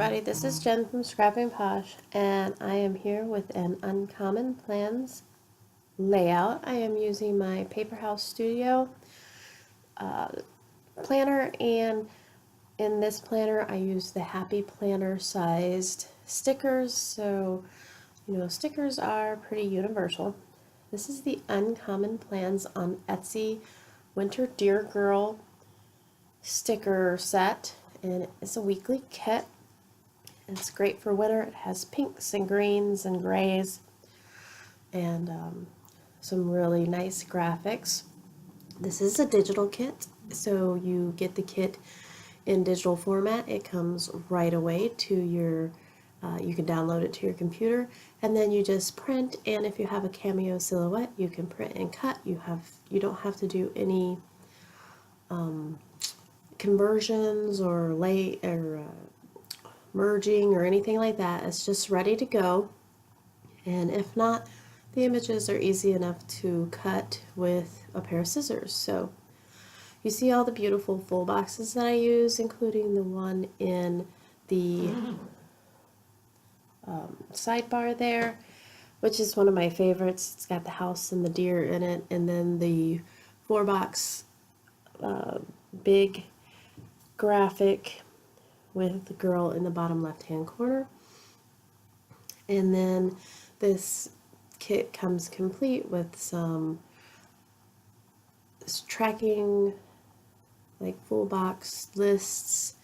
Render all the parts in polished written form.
everybody, this is Jen from Scrapping Posh, and I am here with an Uncommon Plans layout. I am using my Paper House Studio planner, and in this planner I use the Happy Planner sized stickers, so stickers are pretty universal. This is the Uncommon Plans on Etsy Winter Dear Girl sticker set, and it's a weekly kit. It's great for winter. It has pinks and greens and grays and some really nice graphics. This is a digital kit, so you get the kit in digital format. It comes right away to your, you can download it to your computer, and then you just print, and if you have a cameo silhouette, you can print and cut. You don't have to do any conversions or merging or anything like that. It's just ready to go, and if not, the images are easy enough to cut with a pair of scissors. So you see all the beautiful full boxes that I use, including the one in the sidebar there, which is one of my favorites. It's got the house and the deer in it, and then the 4-box big graphic with the girl in the bottom left hand corner. And then this kit comes complete with some tracking, like full box lists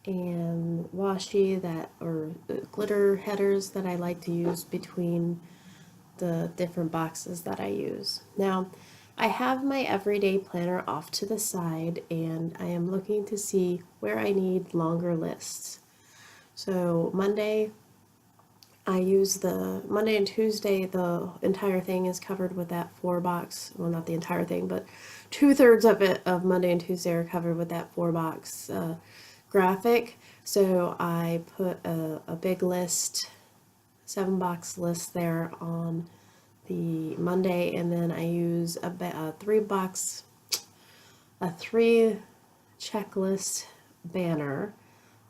and washi or glitter headers that I like to use between the different boxes that I use. Now, I have my everyday planner off to the side, and I am looking to see where I need longer lists. So Monday and Tuesday, the entire thing is covered with that 4-box, well, not the entire thing, but 2/3 of it of Monday and Tuesday are covered with that 4-box graphic. So I put a big list, 7-box list there on the Monday, and then I use a 3 checklist banner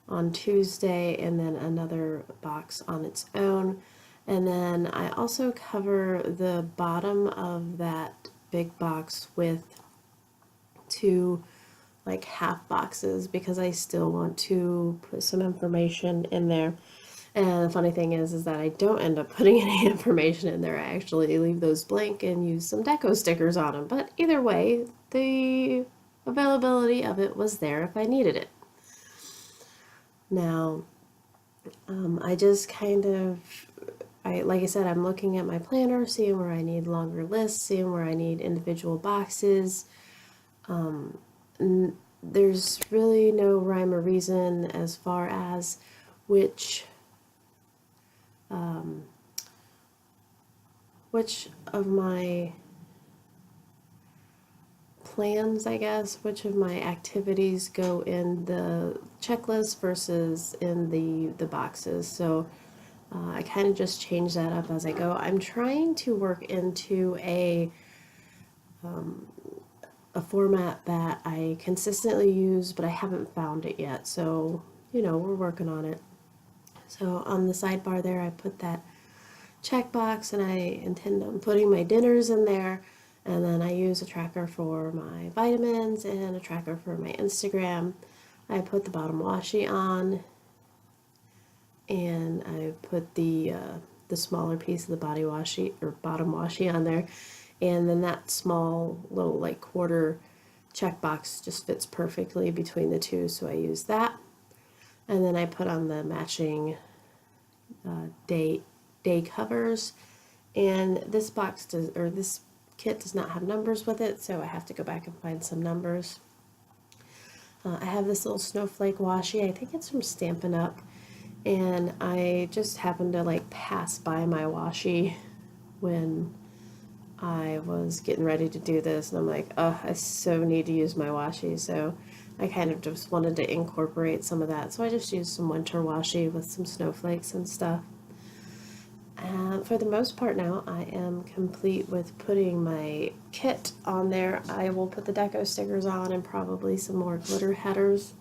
on Tuesday, and then another box on its own. And then I also cover the bottom of that big box with 2 like half boxes, because I still want to put some information in there. And the funny thing is that I don't end up putting any information in there. I actually leave those blank and use some deco stickers on them. But either way, the availability of it was there if I needed it. Now, I just like I said, I'm looking at my planner, seeing where I need longer lists, seeing where I need individual boxes. There's really no rhyme or reason as far as which of my plans, I guess, which of my activities go in the checklist versus in the boxes. So I kind of just change that up as I go. I'm trying to work into a format that I consistently use, but I haven't found it yet. So, we're working on it. So on the sidebar there, I put that checkbox, and I intend on putting my dinners in there. And then I use a tracker for my vitamins and a tracker for my Instagram. I put the bottom washi on, and I put the smaller piece of the body washi or bottom washi on there. And then that small little like quarter checkbox just fits perfectly between the two, so I use that. And then I put on the matching day covers. And this this kit does not have numbers with it, so I have to go back and find some numbers. I have this little snowflake washi. I think it's from Stampin' Up, and I just happened to like pass by my washi when I was getting ready to do this, and I'm like, oh, I so need to use my washi. So I kind of just wanted to incorporate some of that, so I just used some winter washi with some snowflakes and stuff. And for the most part now, I am complete with putting my kit on there. I will put the deco stickers on and probably some more glitter headers.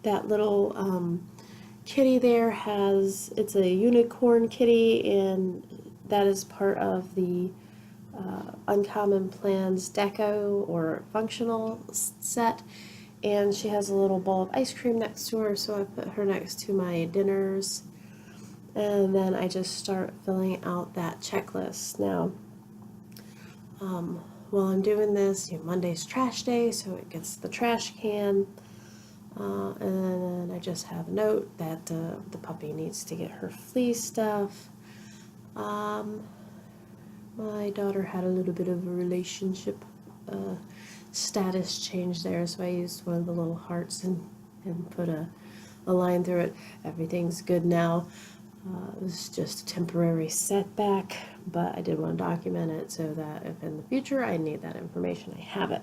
That little kitty there it's a unicorn kitty, and that is part of the Uncommon Plans deco or functional set. And she has a little bowl of ice cream next to her, so I put her next to my dinners. And then I just start filling out that checklist. Now, while I'm doing this, Monday's trash day, so it gets the trash can. And then I just have a note that the puppy needs to get her flea stuff. My daughter had a little bit of a relationship status change there, so I used one of the little hearts and put a line through it. Everything's good now. It was just a temporary setback, but I did want to document it so that if in the future I need that information, I have it.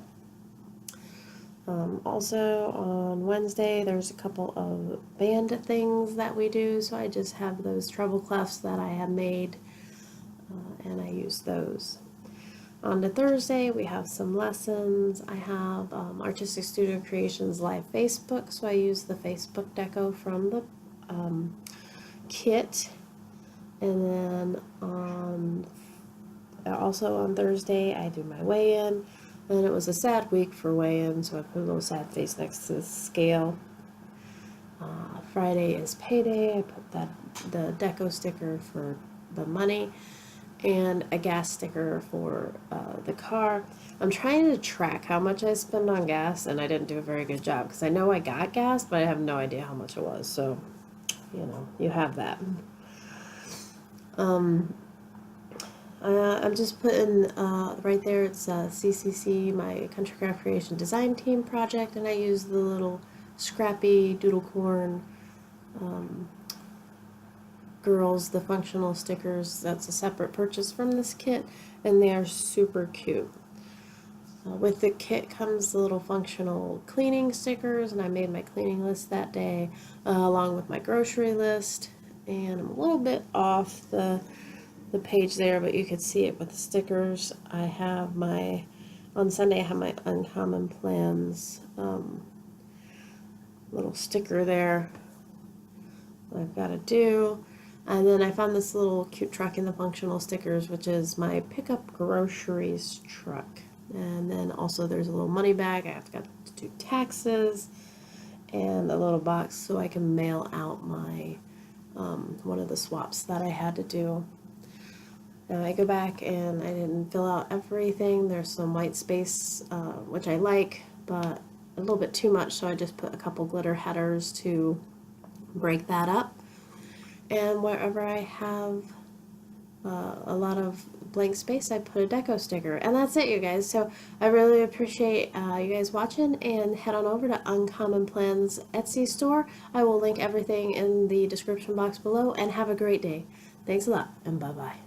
Also on Wednesday, there's a couple of band things that we do, so I just have those treble clefs that I have made, and I use those. On to Thursday, we have some lessons. I have Artistic Studio Creations live Facebook, so I use the Facebook deco from the kit. And then also on Thursday, I do my weigh-in. And it was a sad week for weigh-in, so I put a little sad face next to the scale. Friday is payday. I put the deco sticker for the money and a gas sticker for the car. I'm trying to track how much I spend on gas, and I didn't do a very good job because I know I got gas, but I have no idea how much it was. So, you have that. I'm just putting right there, it's CCC, my Country Craft Creation Design Team project, and I use the little scrappy doodlecorn girls, the functional stickers. That's a separate purchase from this kit, and they are super cute. With the kit comes the little functional cleaning stickers, and I made my cleaning list that day along with my grocery list. And I'm a little bit off the page there, but you could see it with the stickers. I have on Sunday I have my Uncommon Plans little sticker there that I've got to do. And then I found this little cute truck in the functional stickers, which is my pickup groceries truck. And then also there's a little money bag. I have got to do taxes, and a little box so I can mail out my one of the swaps that I had to do. Now I go back and I didn't fill out everything. There's some white space, which I like, but a little bit too much, so I just put a couple glitter headers to break that up. And wherever I have a lot of blank space, I put a deco sticker. And that's it, you guys. So I really appreciate you guys watching, and head on over to Uncommon Plans Etsy store. I will link everything in the description box below, and have a great day. Thanks a lot, and bye-bye.